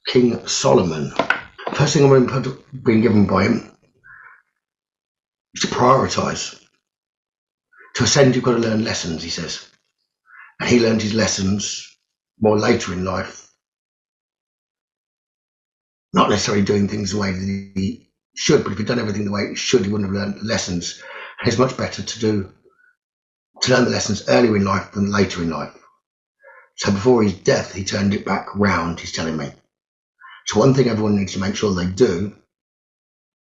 King Solomon. First thing I'm being given by him is to prioritise. To ascend, you've got to learn lessons, he says. And he learned his lessons more later in life, not necessarily doing things the way that he should, but if he'd done everything the way he should, he wouldn't have learned the lessons. And it's much better to learn the lessons earlier in life than later in life. So before his death, he turned it back round, he's telling me. So one thing everyone needs to make sure they do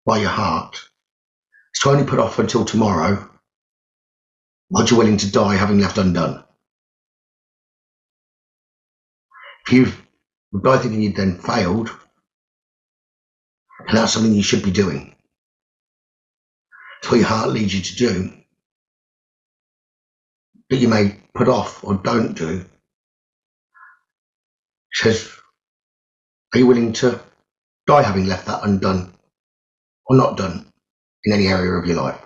by your heart is to only put off until tomorrow what you're willing to die having left undone. If you've died thinking you'd then failed, and that's something you should be doing. It's what your heart leads you to do, that you may put off or don't do. It says, are you willing to die having left that undone or not done in any area of your life?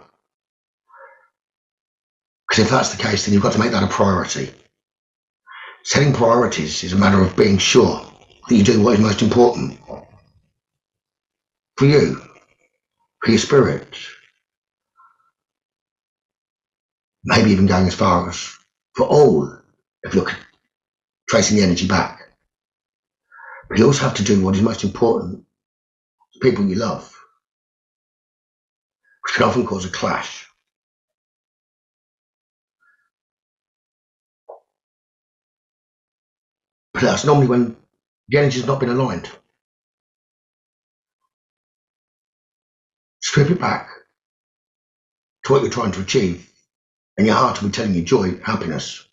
Because if that's the case, then you've got to make that a priority. Setting priorities is a matter of being sure that you do what is most important for you, for your spirit. Maybe even going as far as for all, if you're tracing the energy back. But you also have to do what is most important to people you love, which can often cause a clash. But that's normally when the energy has not been aligned. Strip it back to what you're trying to achieve, and your heart will be telling you joy, happiness.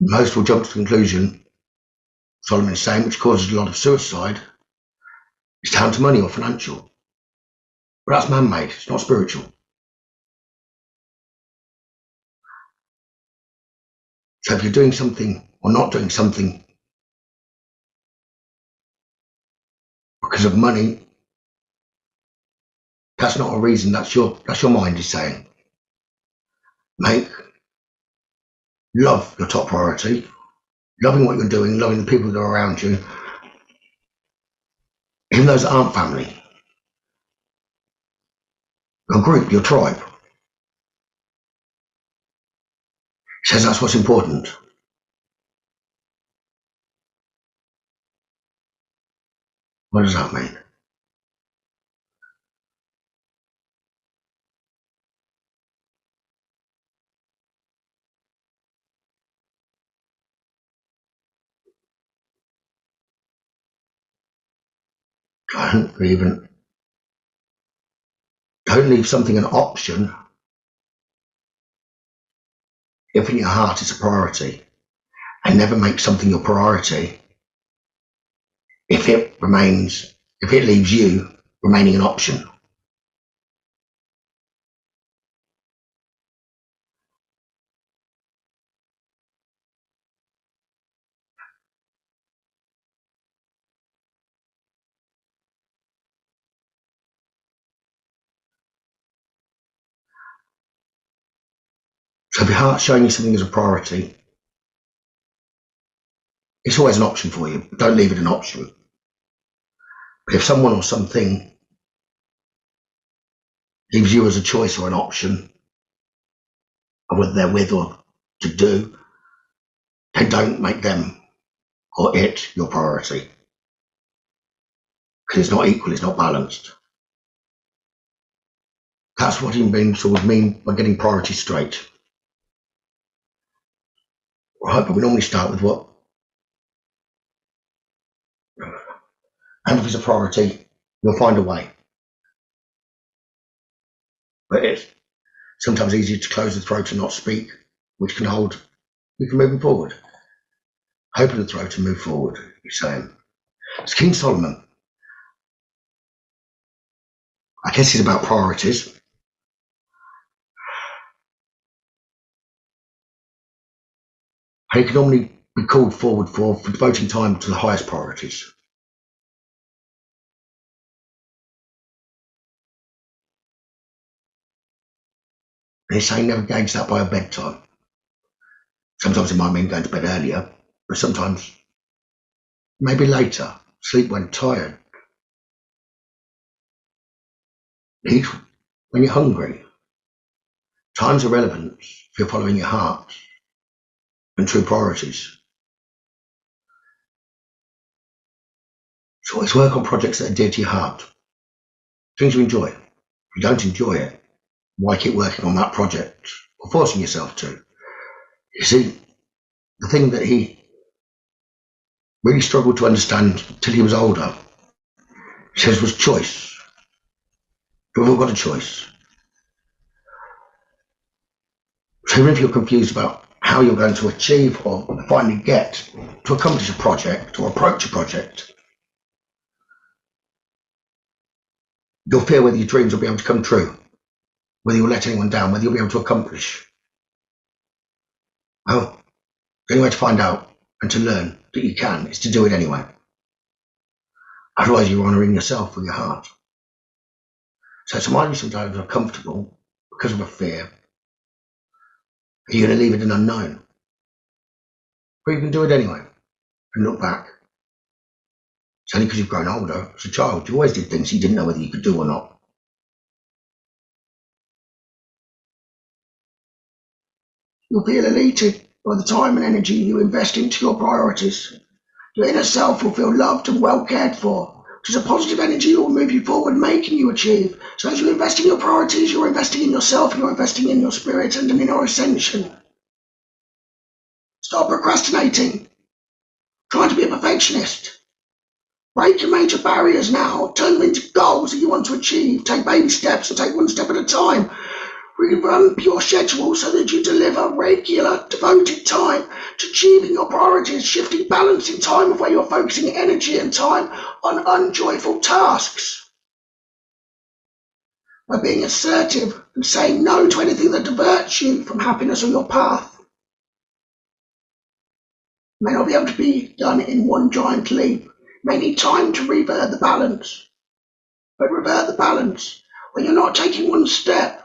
Most will jump to the conclusion, Solomon is saying, which causes a lot of suicide, is down to money or financial. But that's man-made, it's not spiritual. So if you're doing something or not doing something because of money, that's not a reason, that's your mind is saying. Make love your top priority, loving what you're doing, loving the people that are around you, even those that aren't family, your group, your tribe. He says that's what's important. What does that mean? Don't leave something an option if in your heart it's a priority, and never make something your priority if it leaves you remaining an option. So if your heart's showing you something as a priority, it's always an option for you. Don't leave it an option. But if someone or something leaves you as a choice or an option of whether they're with or to do, then don't make them or it your priority. Because it's not equal, it's not balanced. That's what he would mean by getting priorities straight. Right, but we normally start with what? And if it's a priority, you'll find a way. But it's sometimes easier to close the throat and not speak, which can hold you from moving forward. Open the throat and move forward, he's saying. It's King Solomon. I guess he's about priorities. And he can normally be called forward for devoting time to the highest priorities. And he's saying never gauge that by a bedtime. Sometimes it might mean going to bed earlier, But sometimes, maybe later, sleep when tired, eat when you're hungry. Time's irrelevant if you're following your heart and true priorities. So always work on projects that are dear to your heart. Things you enjoy. If you don't enjoy it, why keep working on that project or forcing yourself to? You see, the thing that he really struggled to understand till he was older, he says, was choice. We've all got a choice. So even if you're confused about how you're going to achieve or finally get to accomplish a project or approach a project, you'll fear whether your dreams will be able to come true, whether you'll let anyone down, whether you'll be able to accomplish. Well, the only way to find out and to learn that you can is to do it anyway. Otherwise, you're honouring yourself with your heart. So it's might be sometimes uncomfortable because of a fear. Are you going to leave it an unknown? Or you can do it anyway and look back. It's only because you've grown older. As a child, you always did things you didn't know whether you could do or not. You'll feel elated by the time and energy you invest into your priorities. Your inner self will feel loved and well cared for, which is a positive energy that will move you forward, making you achieve. So as you invest in your priorities, you're investing in yourself, you're investing in your spirit and in your ascension. Stop procrastinating, trying to be a perfectionist. Break your major barriers now, turn them into goals that you want to achieve. Take baby steps or take one step at a time. Revamp your schedule so that you deliver regular, devoted time to achieving your priorities, shifting balance in time of where you're focusing energy and time on unjoyful tasks. By being assertive and saying no to anything that diverts you from happiness or your path. It may not be able to be done in one giant leap. It may need time to revert the balance. But revert the balance when you're not taking one step.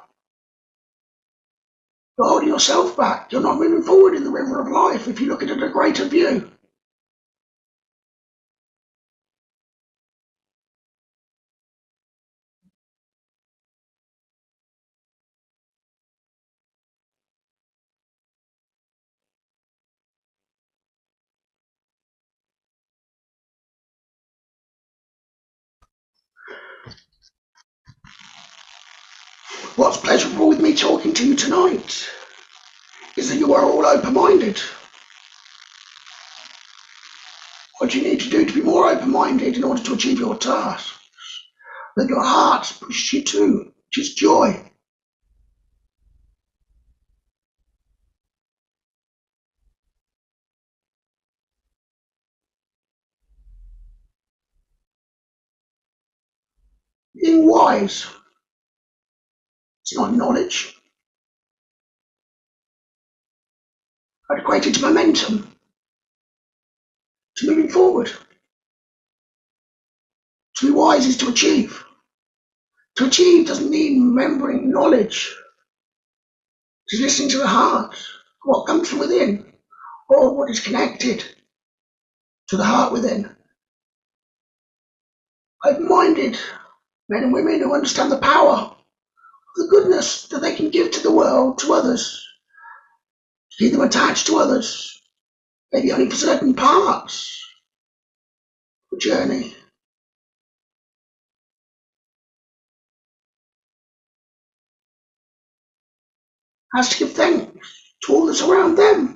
You're holding yourself back. You're not moving forward in the river of life if you look at it at a greater view. What's pleasurable with me talking to you tonight is that you are all open-minded. What do you need to do to be more open-minded in order to achieve your tasks? That your heart pushes you to, which is joy. Being wise. It's not knowledge. I'd equate it to momentum, to moving forward. To be wise is to achieve. To achieve doesn't mean remembering knowledge. It's listening to the heart, what comes from within, or what is connected to the heart within. Open-minded men and women who understand the power of the goodness that they can give to the world, to others, to keep them attached to others, maybe only for certain parts of the journey. Has to give thanks to all that's around them.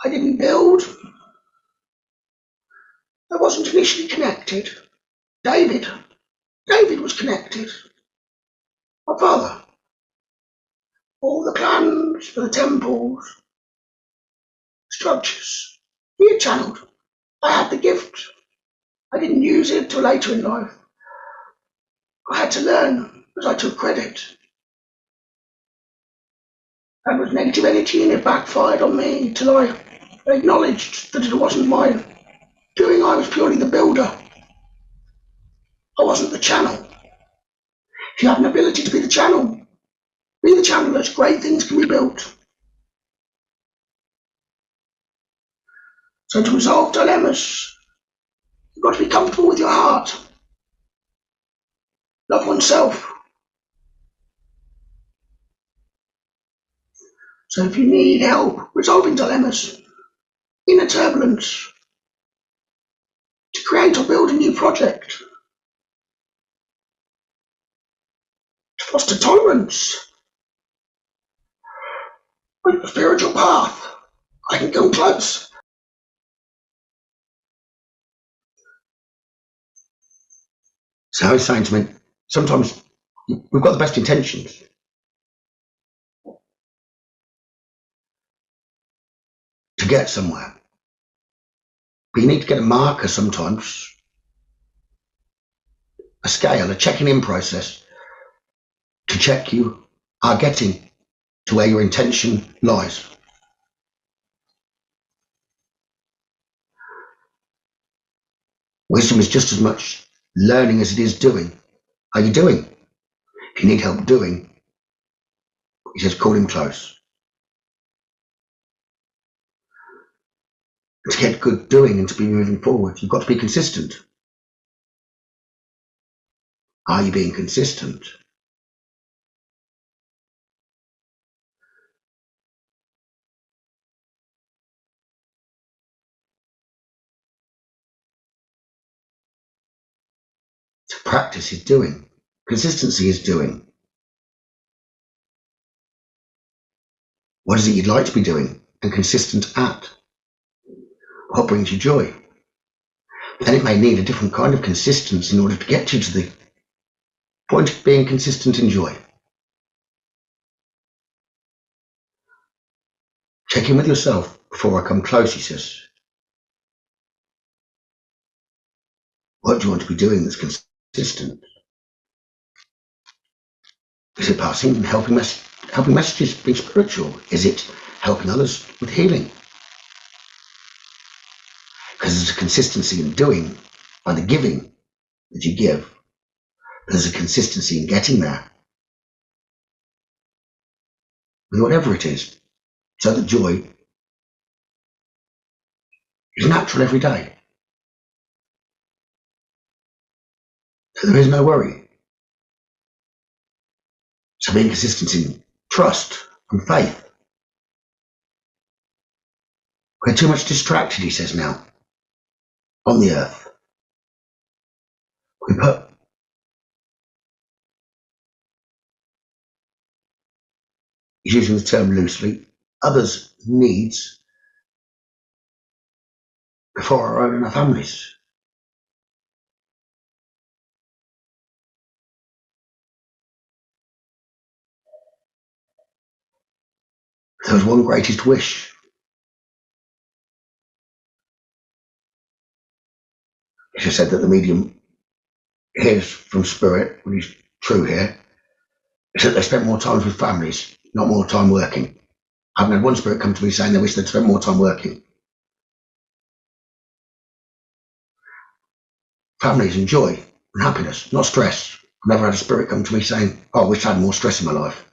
I didn't build. I wasn't initially connected. David was connected. My father. All the plans for the temples, structures, he had channeled. I had the gift. I didn't use it till later in life. I had to learn as I took credit. And with negative energy and it backfired on me till I acknowledged that it wasn't my doing. I was purely the builder. I wasn't the channel. If you have an ability to be the channel, be the channel that great things can be built. So to resolve dilemmas, you've got to be comfortable with your heart. Love oneself. So if you need help resolving dilemmas, inner turbulence, to create or build a new project, to foster tolerance, on the spiritual path, I can come close. So I was saying to me, sometimes we've got the best intentions. To get somewhere. But you need to get a marker sometimes, a scale, a checking in process to check you are getting to where your intention lies. Wisdom is just as much learning as it is doing. Are you doing? If you need help doing, he says call him close. To get good doing and to be moving forward, you've got to be consistent. Are you being consistent? To practice is doing. Consistency is doing. What is it you'd like to be doing and consistent at? What brings you joy? Then it may need a different kind of consistency in order to get you to the point of being consistent in joy. Check in with yourself before I come close, he says. What do you want to be doing that's consistent? Is it passing and helping messages, being spiritual? Is it helping others with healing? Because there's a consistency in doing by the giving that you give. There's a consistency in getting there with whatever it is, so that joy is natural every day. So there is no worry. So being consistent in trust and faith. We're too much distracted, he says now, on the earth. We put he's using the term loosely, others' needs before our own and our families. There was one greatest wish. He just said that the medium hears from spirit, when he's true here, is that they spent more time with families, not more time working. I haven't had one spirit come to me saying they wish they'd spent more time working. Families and joy and happiness, not stress. I've never had a spirit come to me saying, oh, I wish I had more stress in my life.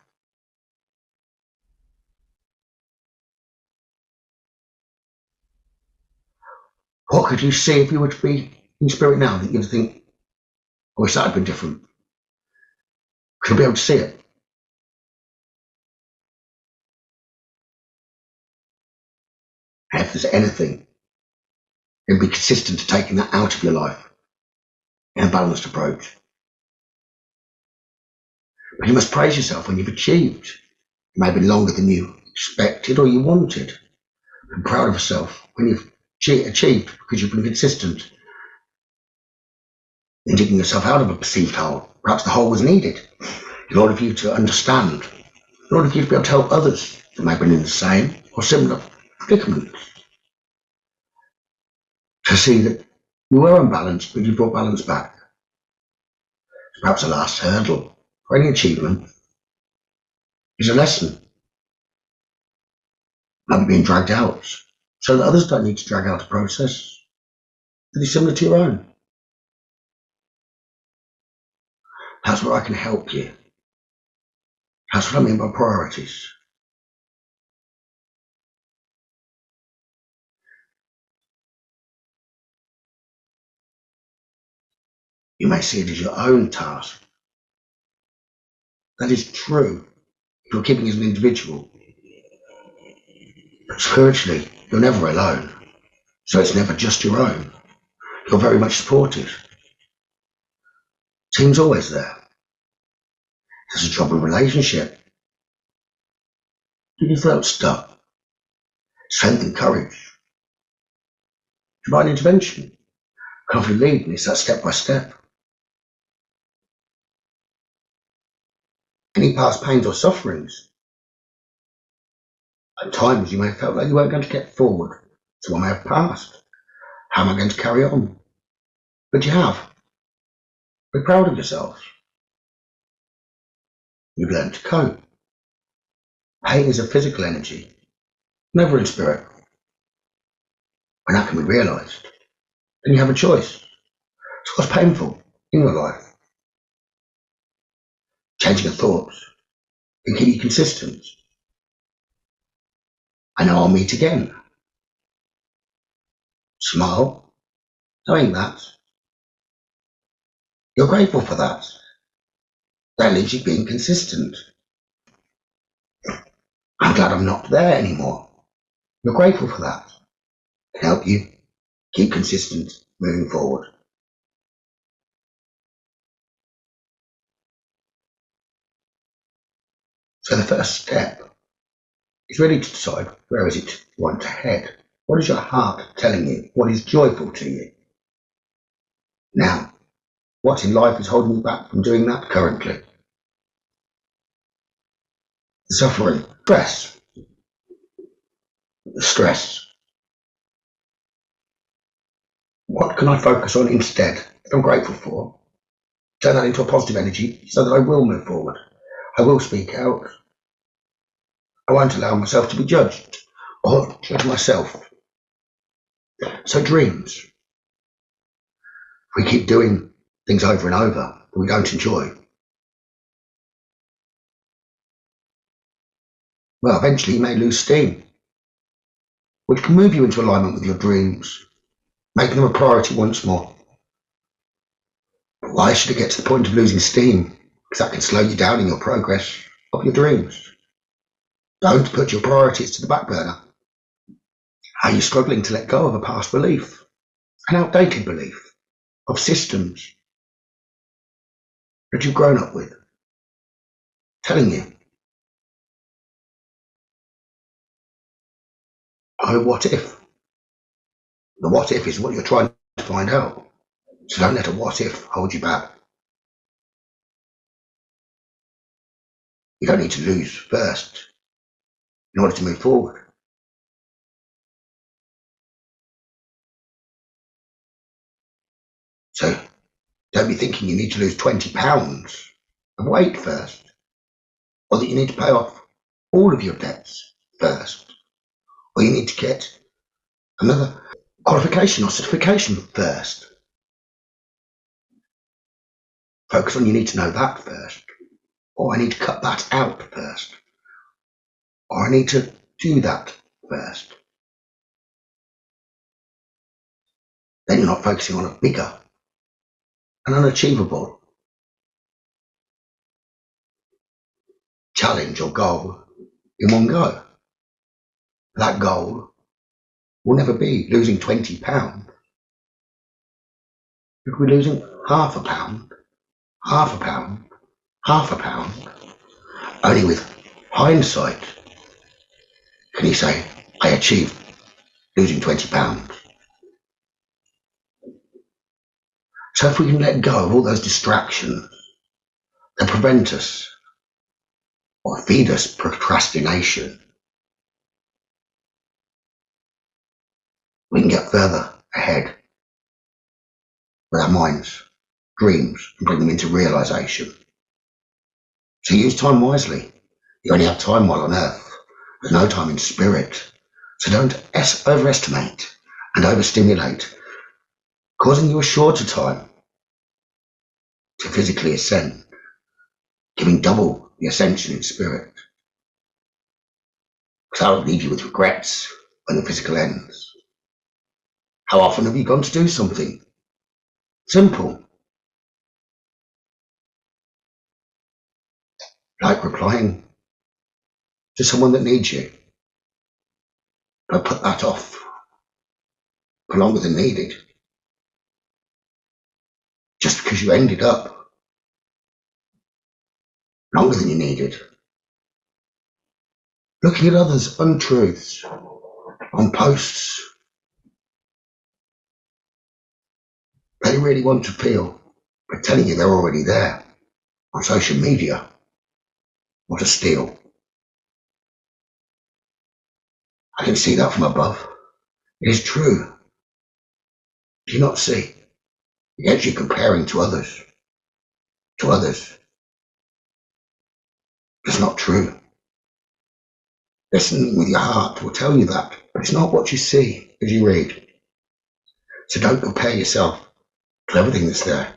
What could you see if you were to be in spirit now that you'd think, I wish that had been different? Could I be able to see it? And if there's anything, then be consistent to taking that out of your life in a balanced approach. But you must praise yourself when you've achieved. It may have been longer than you expected or you wanted. Be proud of yourself when you've achieved because you've been consistent in digging yourself out of a perceived hole. Perhaps the hole was needed in order for you to understand, in order for you to be able to help others that may have been in the same or similar predicament. To see that you were unbalanced, but you brought balance back. Perhaps the last hurdle for any achievement is a lesson. Maybe being dragged out, so that others don't need to drag out a process that is similar to your own. That's where I can help you. That's what I mean by priorities. You may see it as your own task. That is true if you're keeping as an individual. But spiritually, you're never alone. So it's never just your own. You're very much supported. Team's always there. There's a troubled relationship. Do you feel stuck? Strength and courage. Divine intervention. Can offer lead, and it's that step by step. Any past pains or sufferings. At times you may have felt like you weren't going to get forward. So what may have passed? How am I going to carry on? But you have. Be proud of yourselves. You've learned to cope. Pain is a physical energy, never in spirit. When that can be realised, then you have a choice. So what's painful in your life? Changing your thoughts and keep you consistent. I know I'll meet again. Smile, knowing that. You're grateful for that. That leaves you being consistent. I'm glad I'm not there anymore. You're grateful for that. It can help you keep consistent moving forward. So the first step is really to decide where is it you want to head. What is your heart telling you? What is joyful to you? Now, what in life is holding you back from doing that currently? The suffering, stress. What can I focus on instead that I'm grateful for? Turn that into a positive energy so that I will move forward. I will speak out. I won't allow myself to be judged or judge myself. So dreams. If we keep doing things over and over that we don't enjoy, well, eventually you may lose steam, which can move you into alignment with your dreams, making them a priority once more. But why should it get to the point of losing steam? Because that can slow you down in your progress of your dreams. Don't put your priorities to the back burner. Are you struggling to let go of a past belief, an outdated belief, of systems that you've grown up with, telling you, oh, what if? The what if is what you're trying to find out. So don't let a what if hold you back. You don't need to lose first in order to move forward. So don't be thinking you need to lose 20 pounds of weight first, or that you need to pay off all of your debts first, or you need to get another qualification or certification first. Focus on you need to know that first, or I need to cut that out first, or I need to do that first. Then you're not focusing on a bigger and unachievable challenge or goal in one go. That goal will never be losing 20 pounds. It will be losing half a pound, half a pound, half a pound. Only with hindsight can you say, I achieved losing 20 pounds. So if we can let go of all those distractions that prevent us or feed us procrastination, we can get further ahead with our minds, dreams, and bring them into realization. So use time wisely. You only have time while on earth. There's no time in spirit. So don't overestimate and overstimulate, causing you a shorter time to physically ascend giving double the ascension in spirit. Because that would leave you with regrets when the physical ends. How often have you gone to do something simple, like replying to someone that needs you, but put that off for longer than needed, just because you ended up longer than you needed, looking at others' untruths on posts they really want to feel, but telling you they're already there on social media. What a steal. I can see that from above. It is true. Do you not see? It gets you comparing to others. To others. It's not true. Listening with your heart will tell you that, but it's not what you see as you read. So don't compare yourself to everything that's there.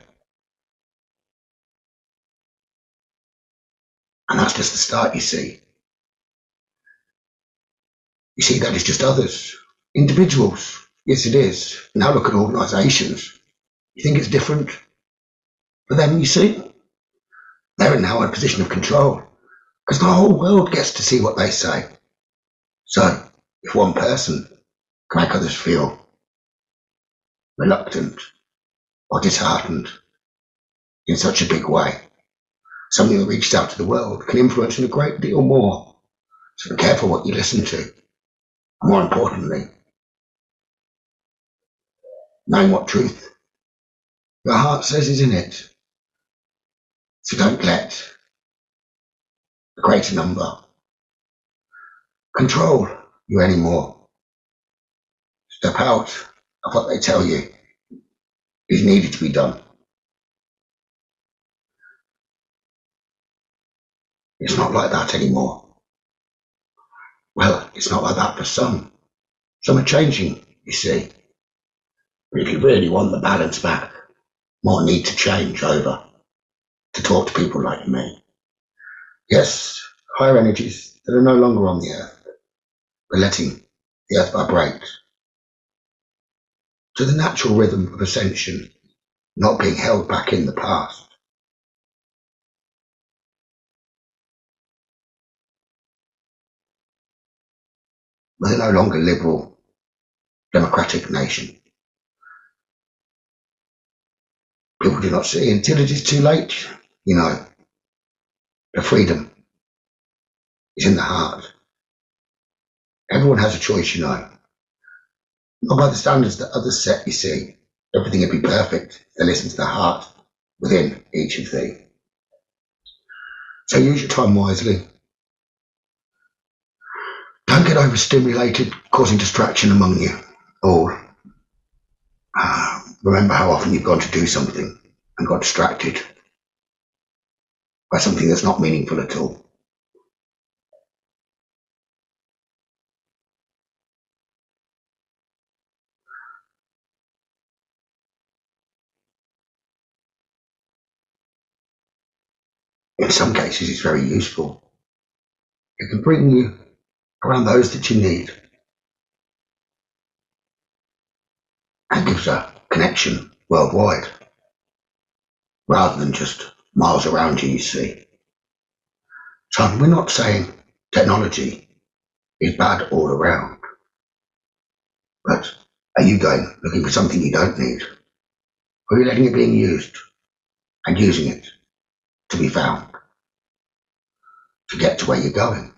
And that's just the start, you see. You see, that is just others. Individuals. Yes, it is. Now look at organisations. You think it's different for them, you see? They're now in a position of control because the whole world gets to see what they say. So if one person can make others feel reluctant or disheartened in such a big way, something that reaches out to the world can influence in a great deal more. So be careful what you listen to. And more importantly, knowing what truth your heart says is in it. So don't let the greater number control you anymore. Step out of what they tell you is needed to be done. It's not like that anymore. Well, it's not like that for some. Some are changing, you see. But if you really want the balance back, more need to change over to talk to people like me. Yes, higher energies that are no longer on the earth, but letting the earth vibrate to the natural rhythm of ascension, not being held back in the past. We're no longer liberal, democratic nation. People do not see until it is too late, you know. The freedom is in the heart. Everyone has a choice, you know. Not by the standards that others set, you see. Everything would be perfect if they listen to the heart within each of thee. So use your time wisely. Don't get overstimulated, causing distraction among you all. Remember how often you've gone to do something and got distracted by something that's not meaningful at all. In some cases, it's very useful. It can bring you around those that you need and gives a connection worldwide rather than just miles around you, you see. So we're not saying technology is bad all around, but are you going looking for something you don't need? Or are you letting it being used and using it to be found, to get to where you're going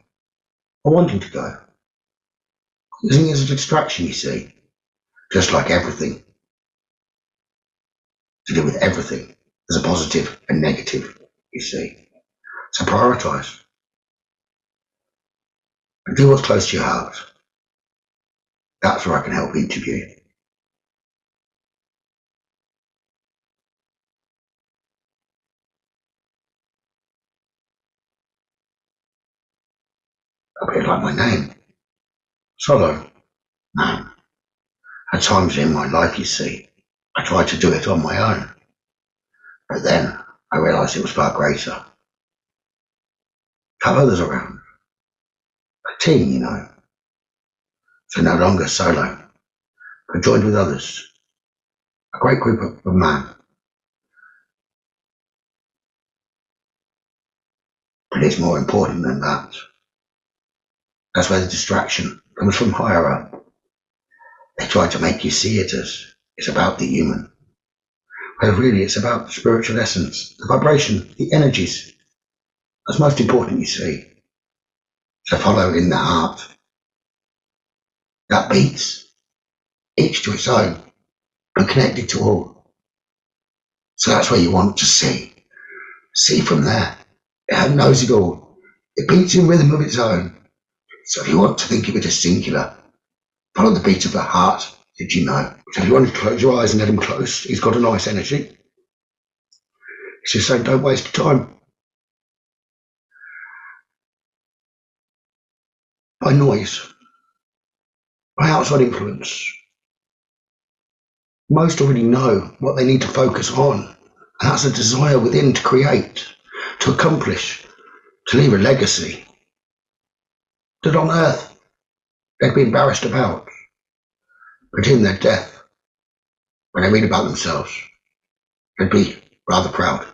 or wanting to go? Using it as a distraction, you see, just like everything. To do with everything. There's a positive and negative, you see. So prioritise. And do what's close to your heart. That's where I can help each of you. A bit like my name. Solo man. At times in my life, you see, I tried to do it on my own. But then I realised it was far greater. have others around. A team, you know. So no longer solo, but joined with others. A great group of man. But it's more important than that. That's where the distraction comes from higher up. They try to make you see it as it's about the human. But really it's about the spiritual essence, the vibration, the energies. That's most important, you see. So follow in the heart. That beats, each to its own, and connected to all. So that's where you want to see. See from there. It knows it all. It beats in rhythm of its own. So if you want to think of it as singular, follow the beat of the heart. Did you know? So if you want to close your eyes and let him close, he's got a nice energy. He's just saying, don't waste time. By noise, by outside influence. Most already know what they need to focus on. And that's a desire within to create, to accomplish, to leave a legacy that on earth they'd be embarrassed about. But in their death, when they read about themselves, they'd be rather proud.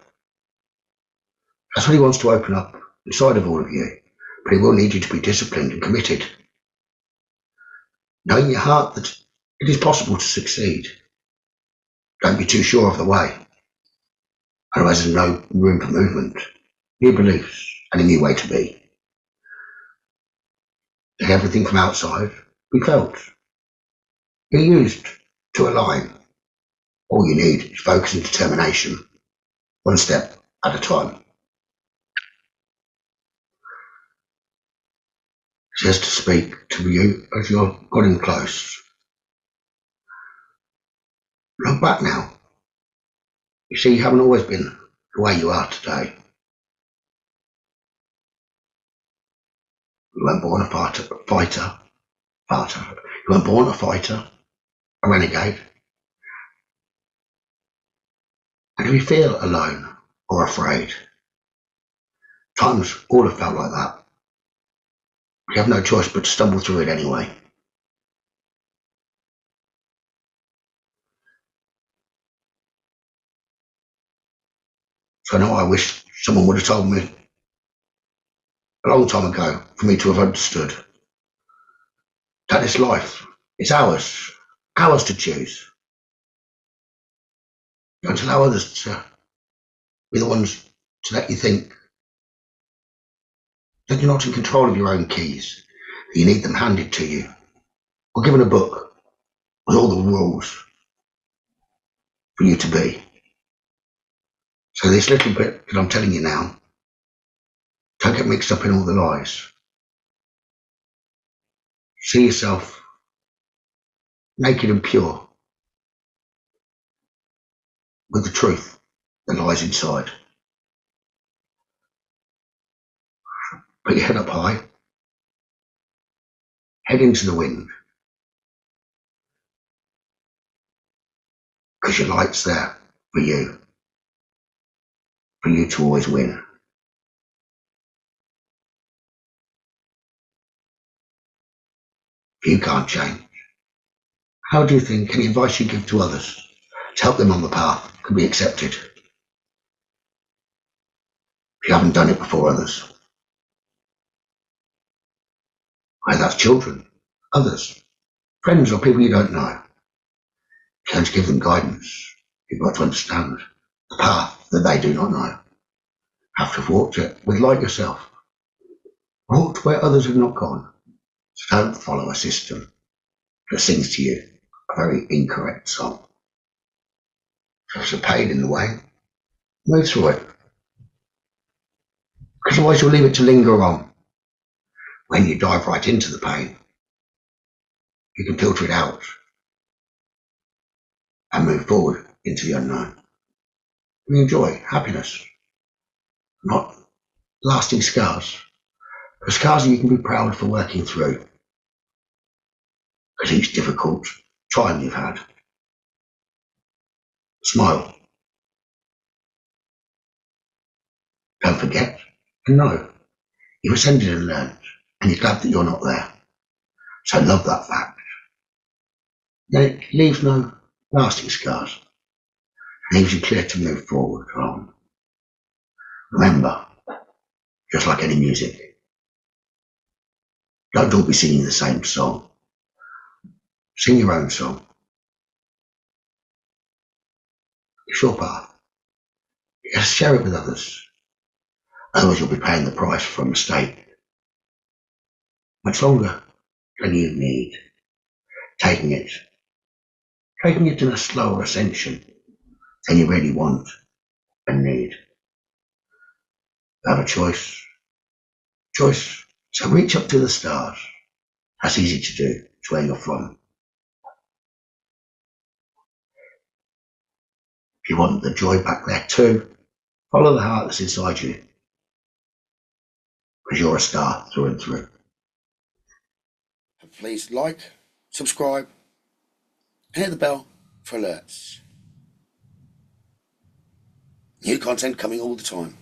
That's what he wants to open up inside of all of you. But he will need you to be disciplined and committed. Know in your heart that it is possible to succeed. Don't be too sure of the way. Otherwise there's no room for movement, new beliefs, and a new way to be. Let everything from outside be felt. Be used to align. All you need is focus and determination, one step at a time. Just to speak to you as you're getting close. Look back now. You see, you haven't always been the way you are today. You weren't born a fighter. You weren't born a fighter, a renegade. And if you feel alone or afraid, times all have felt like that. You have no choice but to stumble through it anyway. So I know I wish someone would have told me a long time ago for me to have understood that this life is ours to choose. Don't allow others to be the ones to let you think that you're not in control of your own keys, that you need them handed to you, or given a book with all the rules for you to be. So this little bit that I'm telling you now, don't get mixed up in all the lies. See yourself naked and pure with the truth that lies inside. Put your head up high, head into the wind, because your light's there for you to always win. If you can't change, how do you think any advice you give to others to help them on the path can be accepted? If you haven't done it before others, whether that's children, others, friends or people you don't know, you're going to give them guidance. You've got to understand the path that they do not know. Have to have walked it with like yourself. Walked where others have not gone. So don't follow a system that sings to you a very incorrect song. If there's a pain in the way, move through it. Because otherwise you'll leave it to linger on. When you dive right into the pain, you can filter it out and move forward into the unknown. And enjoy happiness, not lasting scars. But scars that you can be proud for working through. Because each difficult time you've had, smile. Don't forget and know You've ascended and learned, and you're glad that you're not there. So love that fact. Then it leaves no lasting scars. It leaves you clear to move forward on. Remember, just like any music, don't all be singing the same song. Sing your own song. It's your path. You have to share it with others. Otherwise you'll be paying the price for a mistake much longer than you need. Taking it in a slower ascension than you really want and need. You have a choice. So reach up to the stars. That's easy to do. It's where you're from. If you want the joy back there too, follow the heart that's inside you. Because you're a star through and through. Please like, subscribe, and hit the bell for alerts. New content coming all the time.